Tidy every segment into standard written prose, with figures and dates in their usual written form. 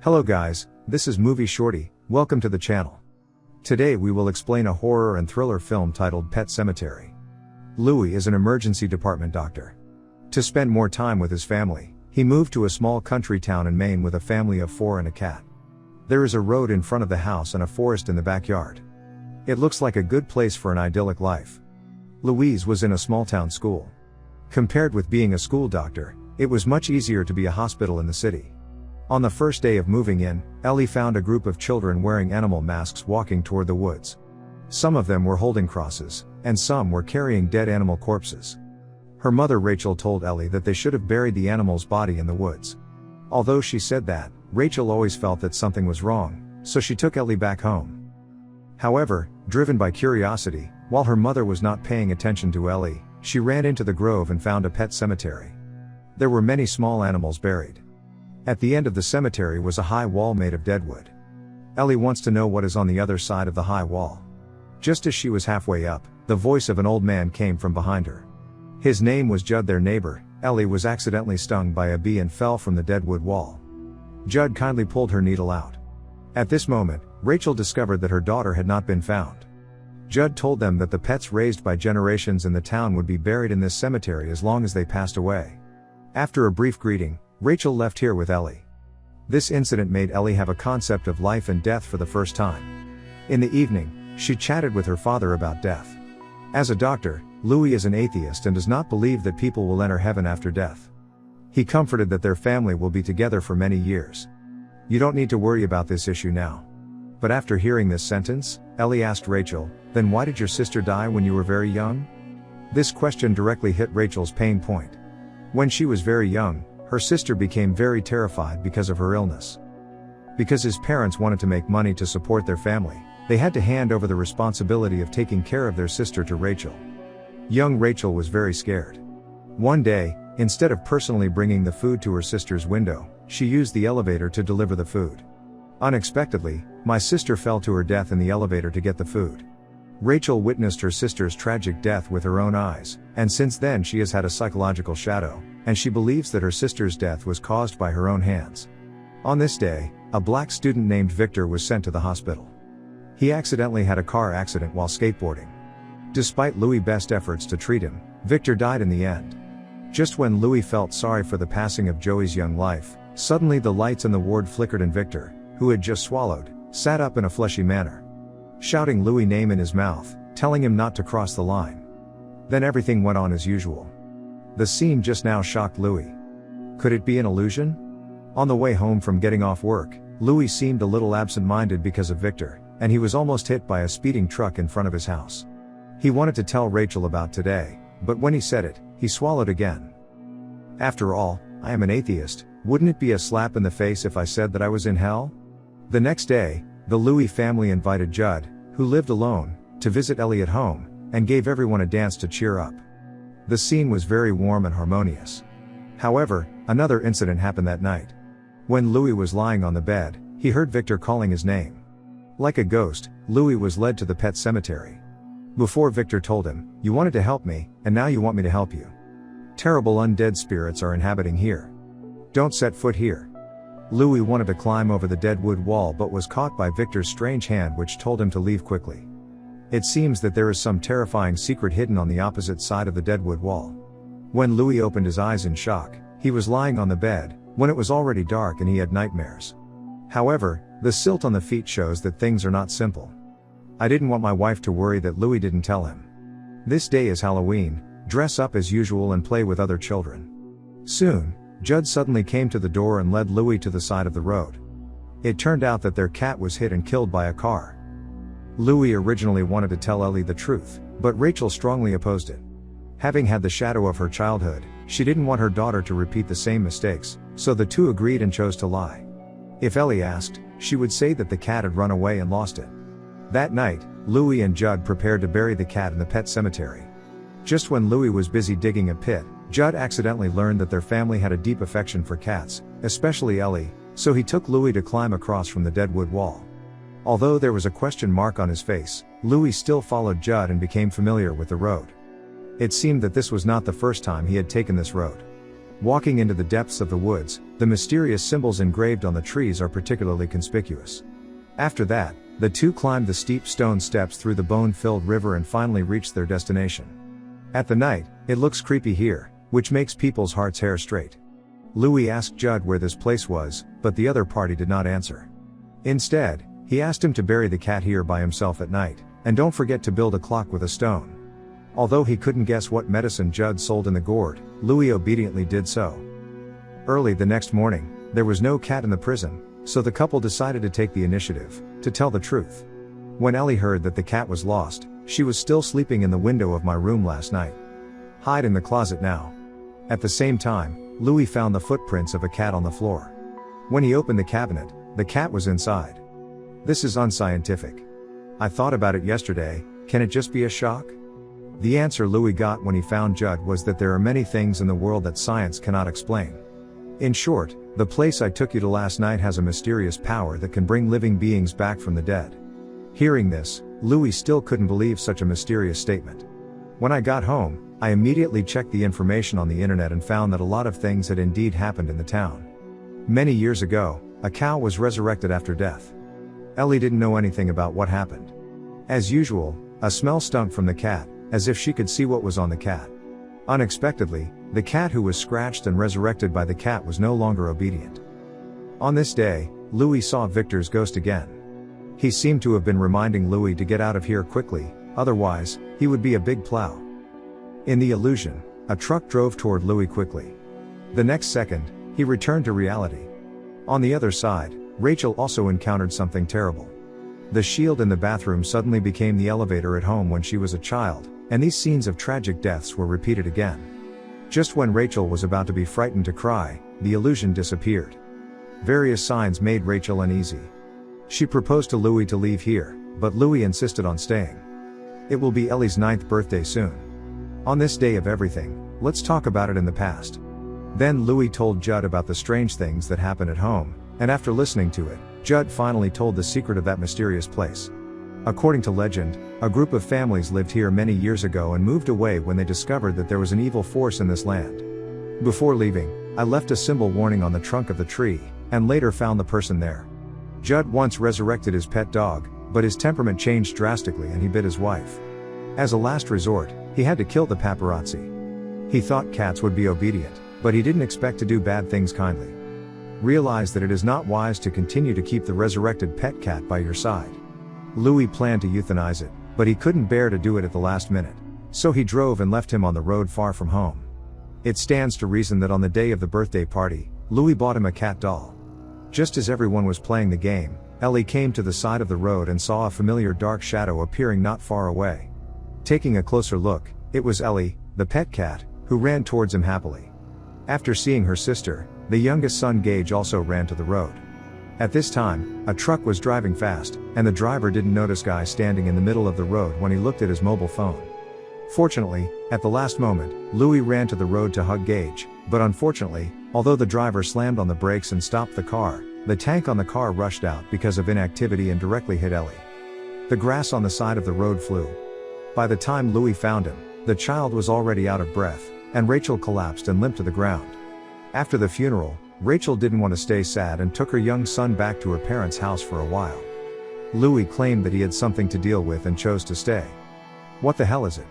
Hello guys, this is Movie Shorty, welcome to the channel. Today we will explain a horror and thriller film titled Pet Sematary. Louis is an emergency department doctor. To spend more time with his family, he moved to a small country town in Maine with a family of 4 and a cat. There is a road in front of the house and a forest in the backyard. It looks like a good place for an idyllic life. Louise was in a small town school. Compared with being a school doctor, it was much easier to be a hospital in the city. On the first day of moving in, Ellie found a group of children wearing animal masks walking toward the woods. Some of them were holding crosses, and some were carrying dead animal corpses. Her mother Rachel told Ellie that they should have buried the animal's body in the woods. Although she said that, Rachel always felt that something was wrong, so she took Ellie back home. However, driven by curiosity, while her mother was not paying attention to Ellie, she ran into the grove and found a pet cemetery. There were many small animals buried. At the end of the cemetery was a high wall made of dead wood. Ellie wants to know what is on the other side of the high wall. Just as she was halfway up, the voice of an old man came from behind her. His name was Judd. Their neighbor, Ellie, was accidentally stung by a bee and fell from the dead wood wall. Judd kindly pulled her needle out. At this moment, Rachel discovered that her daughter had not been found. Judd told them that the pets raised by generations in the town would be buried in this cemetery as long as they passed away. After a brief greeting, Rachel left here with Ellie. This incident made Ellie have a concept of life and death for the first time. In the evening, she chatted with her father about death. As a doctor, Louis is an atheist and does not believe that people will enter heaven after death. He comforted that their family will be together for many years. You don't need to worry about this issue now. But after hearing this sentence, Ellie asked Rachel, then why did your sister die when you were very young? This question directly hit Rachel's pain point. When she was very young, her sister became very terrified because of her illness. Because his parents wanted to make money to support their family, they had to hand over the responsibility of taking care of their sister to Rachel. Young Rachel was very scared. One day, instead of personally bringing the food to her sister's window, she used the elevator to deliver the food. Unexpectedly, my sister fell to her death in the elevator to get the food. Rachel witnessed her sister's tragic death with her own eyes, and since then she has had a psychological shadow, and she believes that her sister's death was caused by her own hands. On this day, a black student named Victor was sent to the hospital. He accidentally had a car accident while skateboarding. Despite Louis' best efforts to treat him, Victor died in the end. Just when Louis felt sorry for the passing of Joey's young life, suddenly the lights in the ward flickered and Victor, who had just swallowed, sat up in a fleshy manner, shouting Louis' name in his mouth, telling him not to cross the line. Then everything went on as usual. The scene just now shocked Louis. Could it be an illusion? On the way home from getting off work, Louis seemed a little absent-minded because of Victor, and he was almost hit by a speeding truck in front of his house. He wanted to tell Rachel about today, but when he said it, he swallowed again. After all, I am an atheist, wouldn't it be a slap in the face if I said that I was in hell? The next day, the Louis family invited Judd, who lived alone, to visit Ellie at home, and gave everyone a dance to cheer up. The scene was very warm and harmonious. However, another incident happened that night. When Louis was lying on the bed, he heard Victor calling his name. Like a ghost, Louis was led to the pet cemetery. Before Victor told him, "You wanted to help me, and now you want me to help you. Terrible undead spirits are inhabiting here. Don't set foot here." Louis wanted to climb over the dead wood wall but was caught by Victor's strange hand which told him to leave quickly. It seems that there is some terrifying secret hidden on the opposite side of the dead wood wall. When Louis opened his eyes in shock, he was lying on the bed, when it was already dark and he had nightmares. However, the silt on the feet shows that things are not simple. I didn't want my wife to worry that Louis didn't tell him. This day is Halloween, dress up as usual and play with other children. Soon, Judd suddenly came to the door and led Louis to the side of the road. It turned out that their cat was hit and killed by a car. Louis originally wanted to tell Ellie the truth, but Rachel strongly opposed it. Having had the shadow of her childhood, she didn't want her daughter to repeat the same mistakes, so the two agreed and chose to lie. If Ellie asked, she would say that the cat had run away and lost it. That night, Louis and Judd prepared to bury the cat in the pet cemetery. Just when Louis was busy digging a pit, Judd accidentally learned that their family had a deep affection for cats, especially Ellie, so he took Louis to climb across from the dead wood wall. Although there was a question mark on his face, Louis still followed Judd and became familiar with the road. It seemed that this was not the first time he had taken this road. Walking into the depths of the woods, the mysterious symbols engraved on the trees are particularly conspicuous. After that, the two climbed the steep stone steps through the bone-filled river and finally reached their destination. At the night, it looks creepy here, which makes people's hearts hair straight. Louis asked Judd where this place was, but the other party did not answer. Instead, he asked him to bury the cat here by himself at night, and don't forget to build a clock with a stone. Although he couldn't guess what medicine Judd sold in the gourd, Louis obediently did so. Early the next morning, there was no cat in the prison, so the couple decided to take the initiative, to tell the truth. When Ellie heard that the cat was lost, she was still sleeping in the window of my room last night. Hide in the closet now. At the same time, Louis found the footprints of a cat on the floor. When he opened the cabinet, the cat was inside. This is unscientific. I thought about it yesterday, can it just be a shock? The answer Louis got when he found Judd was that there are many things in the world that science cannot explain. In short, the place I took you to last night has a mysterious power that can bring living beings back from the dead. Hearing this, Louis still couldn't believe such a mysterious statement. When I got home, I immediately checked the information on the internet and found that a lot of things had indeed happened in the town. Many years ago, a cow was resurrected after death. Ellie didn't know anything about what happened. As usual, a smell stunk from the cat, as if she could see what was on the cat. Unexpectedly, the cat who was scratched and resurrected by the cat was no longer obedient. On this day, Louis saw Victor's ghost again. He seemed to have been reminding Louis to get out of here quickly, otherwise, he would be a big plow. In the illusion, a truck drove toward Louis quickly. The next second, he returned to reality. On the other side, Rachel also encountered something terrible. The shield in the bathroom suddenly became the elevator at home when she was a child, and these scenes of tragic deaths were repeated again. Just when Rachel was about to be frightened to cry, the illusion disappeared. Various signs made Rachel uneasy. She proposed to Louis to leave here, but Louis insisted on staying. It will be Ellie's 9th birthday soon. On this day of everything, let's talk about it in the past. Then Louis told Judd about the strange things that happened at home, and after listening to it, Judd finally told the secret of that mysterious place. According to legend, a group of families lived here many years ago and moved away when they discovered that there was an evil force in this land. Before leaving, I left a symbol warning on the trunk of the tree, and later found the person there. Judd once resurrected his pet dog, but his temperament changed drastically and he bit his wife. As a last resort, he had to kill the paparazzi. He thought cats would be obedient, but he didn't expect to do bad things kindly. Realize that it is not wise to continue to keep the resurrected pet cat by your side. Louis planned to euthanize it, but he couldn't bear to do it at the last minute. So he drove and left him on the road far from home. It stands to reason that on the day of the birthday party, Louis bought him a cat doll. Just as everyone was playing the game, Ellie came to the side of the road and saw a familiar dark shadow appearing not far away. Taking a closer look, it was Ellie, the pet cat, who ran towards him happily. After seeing her sister, the youngest son Gage also ran to the road. At this time, a truck was driving fast, and the driver didn't notice Guy standing in the middle of the road when he looked at his mobile phone. Fortunately, at the last moment, Louis ran to the road to hug Gage, but unfortunately, although the driver slammed on the brakes and stopped the car, the tank on the car rushed out because of inactivity and directly hit Ellie. The grass on the side of the road flew. By the time Louis found him, the child was already out of breath, and Rachel collapsed and limped to the ground. After the funeral, Rachel didn't want to stay sad and took her young son back to her parents' house for a while. Louis claimed that he had something to deal with and chose to stay. What the hell is it?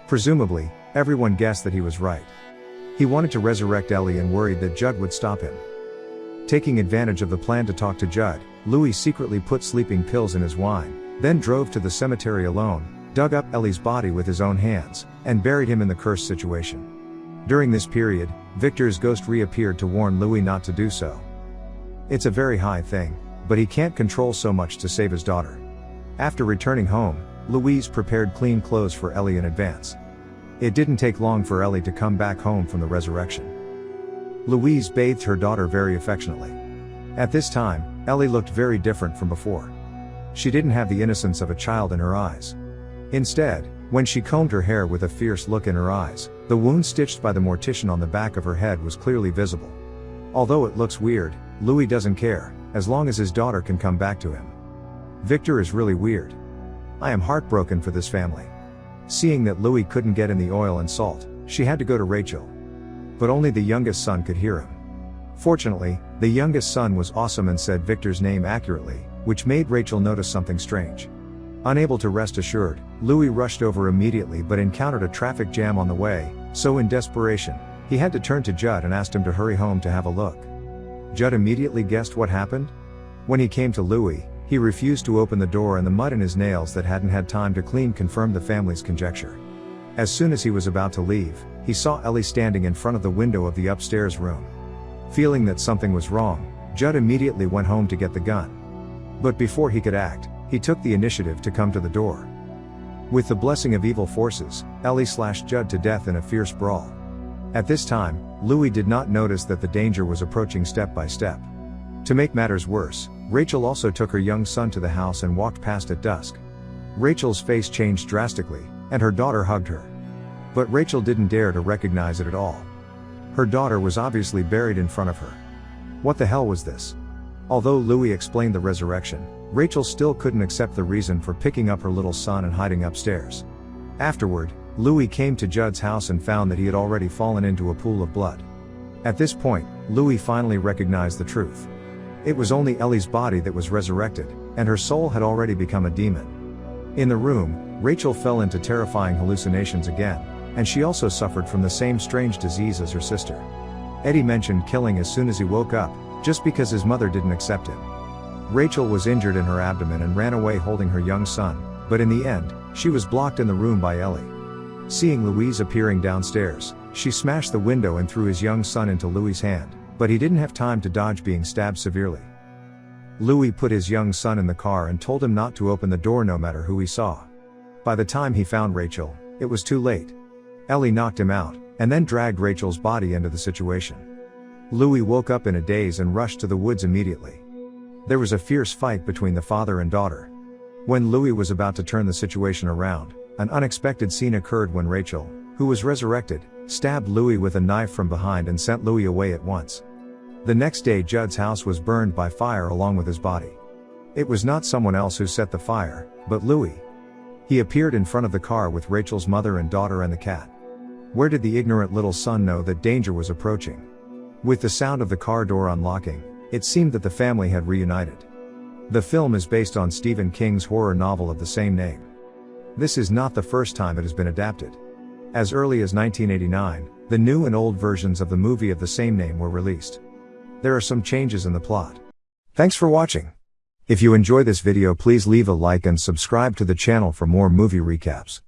Presumably, everyone guessed that he was right. He wanted to resurrect Ellie and worried that Judd would stop him. Taking advantage of the plan to talk to Judd, Louis secretly put sleeping pills in his wine, then drove to the cemetery alone, dug up Ellie's body with his own hands, and buried him in the cursed situation. During this period, Victor's ghost reappeared to warn Louis not to do so. It's a very high thing, but he can't control so much to save his daughter. After returning home, Louise prepared clean clothes for Ellie in advance. It didn't take long for Ellie to come back home from the resurrection. Louise bathed her daughter very affectionately. At this time, Ellie looked very different from before. She didn't have the innocence of a child in her eyes. Instead, when she combed her hair with a fierce look in her eyes, the wound stitched by the mortician on the back of her head was clearly visible. Although it looks weird, Louis doesn't care, as long as his daughter can come back to him. Victor is really weird. I am heartbroken for this family. Seeing that Louis couldn't get in the oil and salt, she had to go to Rachel. but only the youngest son could hear him. Fortunately, the youngest son was awesome and said Victor's name accurately, which made Rachel notice something strange. Unable to rest assured, Louis rushed over immediately but encountered a traffic jam on the way, so in desperation, he had to turn to Judd and asked him to hurry home to have a look. Judd immediately guessed what happened. When he came to Louis, he refused to open the door and the mud in his nails that hadn't had time to clean confirmed the family's conjecture. As soon as he was about to leave, he saw Ellie standing in front of the window of the upstairs room. Feeling that something was wrong, Judd immediately went home to get the gun. But before he could act, he took the initiative to come to the door. With the blessing of evil forces, Ellie slashed Judd to death in a fierce brawl. At this time, Louis did not notice that the danger was approaching step by step. To make matters worse, Rachel also took her young son to the house and walked past at dusk. Rachel's face changed drastically, and her daughter hugged her. But Rachel didn't dare to recognize it at all. Her daughter was obviously buried in front of her. What the hell was this? Although Louis explained the resurrection, Rachel still couldn't accept the reason for picking up her little son and hiding upstairs. Afterward, Louis came to Judd's house and found that he had already fallen into a pool of blood. At this point, Louis finally recognized the truth. It was only Ellie's body that was resurrected, and her soul had already become a demon. In the room, Rachel fell into terrifying hallucinations again, and she also suffered from the same strange disease as her sister. Eddie mentioned killing as soon as he woke up, just because his mother didn't accept him. Rachel was injured in her abdomen and ran away holding her young son, but in the end, she was blocked in the room by Ellie. Seeing Louise appearing downstairs, she smashed the window and threw his young son into Louis' hand, but he didn't have time to dodge being stabbed severely. Louis put his young son in the car and told him not to open the door no matter who he saw. By the time he found Rachel, it was too late. Ellie knocked him out, and then dragged Rachel's body into the situation. Louis woke up in a daze and rushed to the woods immediately. There was a fierce fight between the father and daughter. When Louis was about to turn the situation around, an unexpected scene occurred when Rachel, who was resurrected, stabbed Louis with a knife from behind and sent Louis away at once. The next day Judd's house was burned by fire along with his body. It was not someone else who set the fire, but Louis. He appeared in front of the car with Rachel's mother and daughter and the cat. Where did the ignorant little son know that danger was approaching? With the sound of the car door unlocking, it seemed that the family had reunited. The film is based on Stephen King's horror novel of the same name. This is not the first time it has been adapted. As early as 1989, the new and old versions of the movie of the same name were released. There are some changes in the plot. Thanks for watching. If you enjoy this video, please leave a like and subscribe to the channel for more movie recaps.